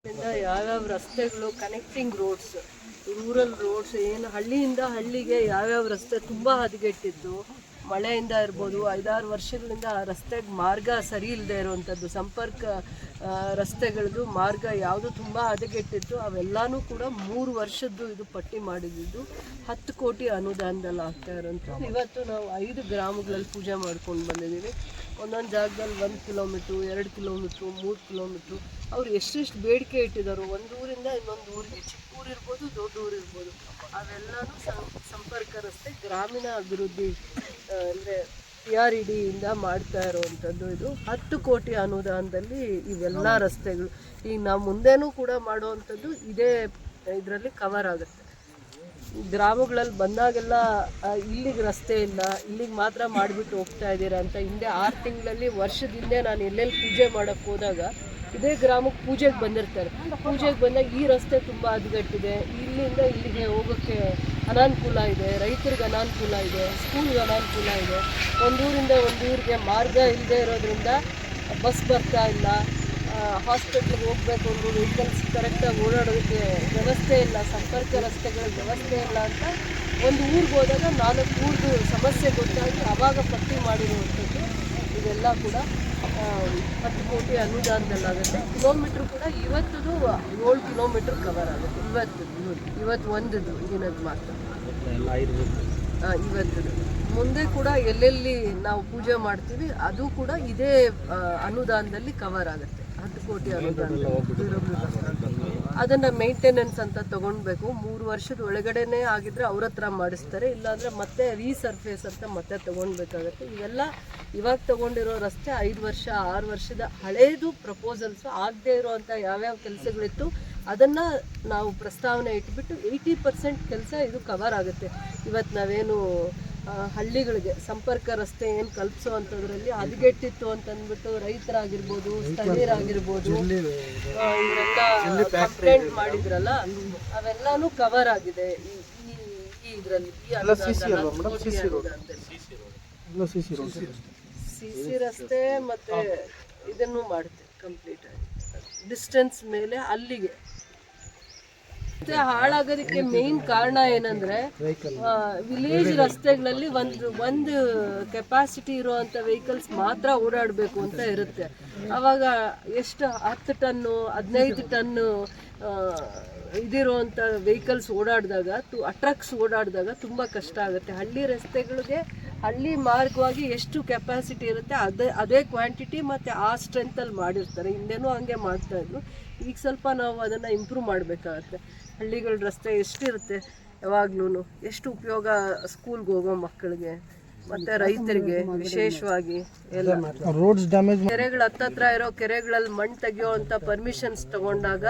ಯಾವ್ಯಾವ ರಸ್ತೆಗಳು connecting roads, rural roads, ಏನು ಹಳ್ಳಿಯಿಂದ ಹಳ್ಳಿಗೆ ಯಾವ್ಯಾವ ರಸ್ತೆ ತುಂಬ ಹದಗೆಟ್ಟಿದ್ದು, ಮಳೆಯಿಂದ ಇರ್ಬೋದು, 5-6 ವರ್ಷಗಳಿಂದ ಆ ರಸ್ತೆಗೆ ಮಾರ್ಗ ಸರಿ ಇಲ್ಲದೆ ಇರುವಂಥದ್ದು, ಸಂಪರ್ಕ ರಸ್ತೆಗಳದ್ದು ಮಾರ್ಗ ಯಾವುದು ತುಂಬ ಹದಗೆಟ್ಟಿತ್ತು, ಅವೆಲ್ಲನೂ ಕೂಡ 3 ವರ್ಷದ್ದು ಇದು ಪಟ್ಟಿ ಮಾಡಿದ್ದು 10 ಕೋಟಿ ಅನುದಾನದಲ್ಲಿ ಆಗ್ತಾ ಇರೋಂಥದ್ದು. ಇವತ್ತು ನಾವು 5 ಗ್ರಾಮಗಳಲ್ಲಿ ಪೂಜೆ ಮಾಡ್ಕೊಂಡು ಬಂದಿದ್ದೀವಿ. ಒಂದೊಂದು ಜಾಗದಲ್ಲಿ 1 ಕಿಲೋಮೀಟ್ರು, 2 ಕಿಲೋಮೀಟ್ರು, 3 ಕಿಲೋಮೀಟ್ರು ಅವ್ರು ಎಷ್ಟೆಷ್ಟು ಬೇಡಿಕೆ ಇಟ್ಟಿದ್ದಾರೋ, ಒಂದು ಊರಿಂದ ಇನ್ನೊಂದು ಊರಿಗೆ, ಚಿಕ್ಕ ಊರು ಇರ್ಬೋದು, ದೊಡ್ಡ ಊರು ಇರ್ಬೋದು, ಅವೆಲ್ಲನೂ ಸಂಪರ್ಕ ರಸ್ತೆ ಗ್ರಾಮೀಣ ಅಭಿವೃದ್ಧಿ ಅಂದರೆ PRED ಇಂದ ಮಾಡ್ತಾ ಇರೋವಂಥದ್ದು. ಇದು 10 ಕೋಟಿ ಅನುದಾನದಲ್ಲಿ ಇವೆಲ್ಲ ರಸ್ತೆಗಳು ಈಗ ನಾವು ಮುಂದೆನೂ ಕೂಡ ಮಾಡುವಂಥದ್ದು ಇದೇ ಇದರಲ್ಲಿ ಕವರ್ ಆಗುತ್ತೆ. ಗ್ರಾಮಗಳಲ್ಲಿ ಬಂದಾಗೆಲ್ಲ ಇಲ್ಲಿಗೆ ರಸ್ತೆ ಇಲ್ಲ, ಇಲ್ಲಿಗೆ ಮಾತ್ರ ಮಾಡಿಬಿಟ್ಟು ಹೋಗ್ತಾ ಇದ್ದೀರಾ ಅಂತ ಹಿಂದೆ 6 ತಿಂಗಳಲ್ಲಿ ವರ್ಷದ ಹಿಂದೆ ನಾನು ಎಲ್ಲೆಲ್ಲಿ ಪೂಜೆ ಮಾಡೋಕ್ಕೆ ಹೋದಾಗ ಇದೇ ಗ್ರಾಮಕ್ಕೆ ಪೂಜೆಗೆ ಬಂದಿರ್ತಾರೆ. ಪೂಜೆಗೆ ಬಂದಾಗ ಈ ರಸ್ತೆ ತುಂಬ ಹದಗೆಟ್ಟಿದೆ, ಇಲ್ಲಿಂದ ಇಲ್ಲಿಗೆ ಹೋಗೋಕ್ಕೆ ಅನಾನುಕೂಲ ಇದೆ, ರೈತರಿಗೆ ಅನಾನುಕೂಲ ಇದೆ, ಸ್ಕೂಲ್ಗೆ ಅನಾನುಕೂಲ ಇದೆ, ಒಂದೂರಿಂದ ಒಂದು ಊರಿಗೆ ಮಾರ್ಗ ಇಲ್ಲದೆ ಇರೋದ್ರಿಂದ ಬಸ್ ಬರ್ತಾ ಇಲ್ಲ, ಹಾಸ್ಪಿಟ್ಲಿಗೆ ಹೋಗಬೇಕು ಅಂದರೂ ವೆಹಿಕಲ್ಸ್ ಕರೆಕ್ಟಾಗಿ ಓಡಾಡೋದಕ್ಕೆ ವ್ಯವಸ್ಥೆ ಇಲ್ಲ, ಸಂಪರ್ಕ ರಸ್ತೆಗಳ ವ್ಯವಸ್ಥೆ ಇಲ್ಲ ಅಂತ ಒಂದು ಊರಿಗೆ ಹೋದಾಗ 4 ಊರ್ದು ಸಮಸ್ಯೆ ಗೊತ್ತಾಗಿ ಆವಾಗ ಪಟ್ಟಿ ಮಾಡಿರುವಂಥದ್ದು. ಇದೆಲ್ಲ ಕೂಡ 10 ಕೋಟಿ ಅನುದಾನದಲ್ಲಾಗುತ್ತೆ. ಕಿಲೋಮೀಟ್ರ್ ಕೂಡ ಇವತ್ತದು 7 ಕಿಲೋಮೀಟ್ರ್ ಕವರ್ ಆಗುತ್ತೆ. ಇವತ್ತು ಒಂದದು ದಿನದ ಮಾತ್ರ ಇವತ್ತದು. ಮುಂದೆ ಕೂಡ ಎಲ್ಲೆಲ್ಲಿ ನಾವು ಪೂಜೆ ಮಾಡ್ತೀವಿ ಅದು ಕೂಡ ಇದೇ ಅನುದಾನದಲ್ಲಿ ಕವರ್ ಆಗುತ್ತೆ. 10 ಕೋಟಿ ಅನುದಾನ. ಅದನ್ನು ಮೇಂಟೆನೆನ್ಸ್ ಅಂತ ತೊಗೊಳ್ಬೇಕು. 3 ವರ್ಷದ ಒಳಗಡೆನೇ ಆಗಿದ್ರೆ ಅವ್ರ ಹತ್ರ ಮಾಡಿಸ್ತಾರೆ, ಇಲ್ಲಾಂದರೆ ಮತ್ತೆ ರೀಸರ್ಫೇಸ್ ಅಂತ ಮತ್ತೆ ತೊಗೊಳ್ಬೇಕಾಗತ್ತೆ. ಇವೆಲ್ಲ ಇವಾಗ ತೊಗೊಂಡಿರೋ ರಸ್ತೆ 5 ವರ್ಷ 6 ವರ್ಷದ ಹಳೇದು ಪ್ರಪೋಸಲ್ಸು, ಆಗದೆ ಇರೋವಂಥ ಯಾವ್ಯಾವ ಕೆಲಸಗಳಿತ್ತು ಅದನ್ನು ನಾವು ಪ್ರಸ್ತಾವನೆ ಇಟ್ಬಿಟ್ಟು 80% ಕೆಲಸ ಇದು ಕವರ್ ಆಗುತ್ತೆ. ಇವತ್ತು ನಾವೇನು ಹಳ್ಳಿಗಳಿಗೆ ಸಂಪರ್ಕ ರಸ್ತೆ ಏನು ಕಲ್ಪಿಸೋ ಅಂಥದ್ರಲ್ಲಿ ಹದಗೆಟ್ಟಿತ್ತು ಅಂತಂದ್ಬಿಟ್ಟು ರೈತರಾಗಿರ್ಬೋದು, ಸ್ಥಳೀಯರಾಗಿರ್ಬೋದು, ಇವರೆಲ್ಲ ಕಂಪ್ಲೇಂಟ್ ಮಾಡಿದ್ರಲ್ಲ, ಅವೆಲ್ಲನೂ ಕವರ್ ಆಗಿದೆ ಈ ಇದರಲ್ಲಿ. CC ರಸ್ತೆ ಮತ್ತು ಇದನ್ನು ಮಾಡ್ತೀವಿ ಕಂಪ್ಲೀಟ್ ಆಗಿ ಡಿಸ್ಟೆನ್ಸ್ ಮೇಲೆ ಅಲ್ಲಿಗೆ. ಮತ್ತೆ ಹಾಳಾಗೋದಕ್ಕೆ ಮೇನ್ ಕಾರಣ ಏನಂದ್ರೆ ವಿಲೇಜ್ ರಸ್ತೆಗಳಲ್ಲಿ ಒಂದು ಕೆಪಾಸಿಟಿ ಇರುವಂಥ ವೆಹಿಕಲ್ಸ್ ಮಾತ್ರ ಓಡಾಡಬೇಕು ಅಂತ ಇರುತ್ತೆ. ಆವಾಗ ಎಷ್ಟು 10 ಟನ್ನು 15 ಟನ್ನು ಇದಿರುವಂಥ ವೆಹಿಕಲ್ಸ್ ಓಡಾಡಿದಾಗ, ಟ್ರಕ್ಸ್ ಓಡಾಡಿದಾಗ ತುಂಬ ಕಷ್ಟ ಆಗುತ್ತೆ. ಹಳ್ಳಿ ರಸ್ತೆಗಳಿಗೆ ಹಳ್ಳಿ ಮಾರ್ಗವಾಗಿ ಎಷ್ಟು ಕೆಪಾಸಿಟಿ ಇರುತ್ತೆ ಅದೇ ಕ್ವಾಂಟಿಟಿ ಮತ್ತು ಆ ಸ್ಟ್ರೆಂತಲ್ಲಿ ಮಾಡಿರ್ತಾರೆ. ಹಿಂದೆನೂ ಹಂಗೆ ಮಾಡ್ತಾಯಿದ್ರು. ಈಗ ಸ್ವಲ್ಪ ನಾವು ಅದನ್ನು ಇಂಪ್ರೂವ್ ಮಾಡಬೇಕಾಗತ್ತೆ. ಹಳ್ಳಿಗಳ ರಸ್ತೆ ಎಷ್ಟಿರುತ್ತೆ, ಯಾವಾಗ್ಲೂ ಎಷ್ಟು ಉಪಯೋಗ ಸ್ಕೂಲ್ಗೆ ಹೋಗೋ ಮಕ್ಕಳಿಗೆ ಮತ್ತು ರೈತರಿಗೆ ವಿಶೇಷವಾಗಿ ಎಲ್ಲ. ರೋಡ್ಸ್ ಡ್ಯಾಮೇಜ್, ಕೆರೆಗಳ ಹತ್ತತ್ರ ಇರೋ ಕೆರೆಗಳಲ್ಲಿ ಮಣ್ಣು ತೆಗಿಯೋ ಅಂಥ ಪರ್ಮಿಷನ್ಸ್ ತಗೊಂಡಾಗ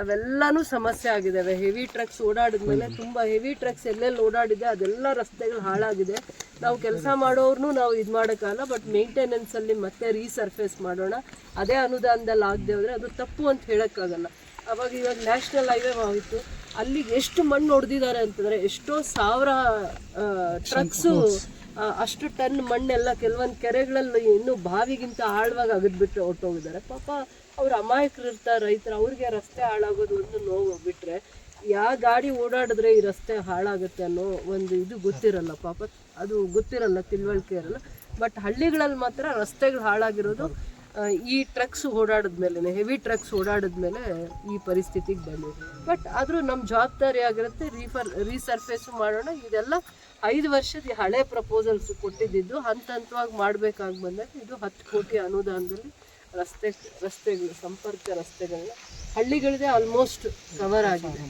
ಅವೆಲ್ಲನೂ ಸಮಸ್ಯೆ ಆಗಿದ್ದಾವೆ. ಹೆವಿ ಟ್ರಕ್ಸ್ ಓಡಾಡಿದ್ಮೇಲೆ ತುಂಬ ಹೆವಿ ಟ್ರಕ್ಸ್ ಎಲ್ಲೆಲ್ಲಿ ಓಡಾಡಿದೆ ಅದೆಲ್ಲ ರಸ್ತೆಗಳು ಹಾಳಾಗಿದೆ. ನಾವು ಕೆಲಸ ಮಾಡೋರ್ನು ನಾವು ಇದು ಮಾಡೋಕ್ಕಲ್ಲ, ಬಟ್ ಮೇಂಟೆನೆನ್ಸಲ್ಲಿ ಮತ್ತೆ ರೀಸರ್ಫೇಸ್ ಮಾಡೋಣ. ಅದೇ ಅನುದಾನದಲ್ಲಿ ಆಗದೆ ಹೋದರೆ ಅದು ತಪ್ಪು ಅಂತ ಹೇಳೋಕ್ಕಾಗಲ್ಲ. ಅವಾಗ ಇವಾಗ ನ್ಯಾಷನಲ್ ಹೈವೇ ಹೋಗಿತ್ತು, ಅಲ್ಲಿಗೆ ಎಷ್ಟು ಮಣ್ಣು ಹೊಡೆದಿದ್ದಾರೆ ಅಂತಂದರೆ ಎಷ್ಟೋ 1000 ಟ್ರಕ್ಸು ಅಷ್ಟು ಟನ್ ಮಣ್ಣೆಲ್ಲ ಕೆಲವೊಂದು ಕೆರೆಗಳಲ್ಲಿ ಇನ್ನೂ ಬಾವಿಗಿಂತ ಆಳವಾಗಿ ಅಗದ್ಬಿಟ್ಟು ಹೊರಟೋಗಿದ್ದಾರೆ. ಪಾಪ ಅವ್ರು ಅಮಾಯಕರು ಇರ್ತಾರೆ, ರೈತರು, ಅವ್ರಿಗೆ ರಸ್ತೆ ಹಾಳಾಗೋದು ಒಂದು ನೋವು ಬಿಟ್ಟರೆ ಯಾವ ಗಾಡಿ ಓಡಾಡಿದ್ರೆ ಈ ರಸ್ತೆ ಹಾಳಾಗುತ್ತೆ ಅನ್ನೋ ಒಂದು ಇದು ಗೊತ್ತಿರಲ್ಲ. ಪಾಪ ಅದು ಗೊತ್ತಿರಲ್ಲ, ತಿಳುವಳಿಕೆ ಇರಲ್ಲ. ಬಟ್ ಹಳ್ಳಿಗಳಲ್ಲಿ ಮಾತ್ರ ರಸ್ತೆಗಳು ಹಾಳಾಗಿರೋದು ಈ ಟ್ರಕ್ಸ್ ಓಡಾಡಿದ್ಮೇಲೆ, ಹೆವಿ ಟ್ರಕ್ಸ್ ಓಡಾಡಿದ್ಮೇಲೆ ಈ ಪರಿಸ್ಥಿತಿಗೆ ಬಂದಿದೆ. ಬಟ್ ಆದರೂ ನಮ್ಮ ಜವಾಬ್ದಾರಿ ಆಗಿರುತ್ತೆ, ರೀಸರ್ಫೇಸು ಮಾಡೋಣ. ಇದೆಲ್ಲ 5 ವರ್ಷದ ಹಳೆ ಪ್ರಪೋಸಲ್ಸ್ ಕೊಟ್ಟಿದ್ದು ಹಂತ ಹಂತವಾಗಿ ಮಾಡಬೇಕಾಗಿ ಬಂದಾಗ ಇದು 10 ಕೋಟಿ ಅನುದಾನದಲ್ಲಿ ರಸ್ತೆಗಳು, ಸಂಪರ್ಕ ರಸ್ತೆಗಳನ್ನ ಹಳ್ಳಿಗಳದೇ ಆಲ್ಮೋಸ್ಟ್ ಕವರ್ ಆಗಿದೆ.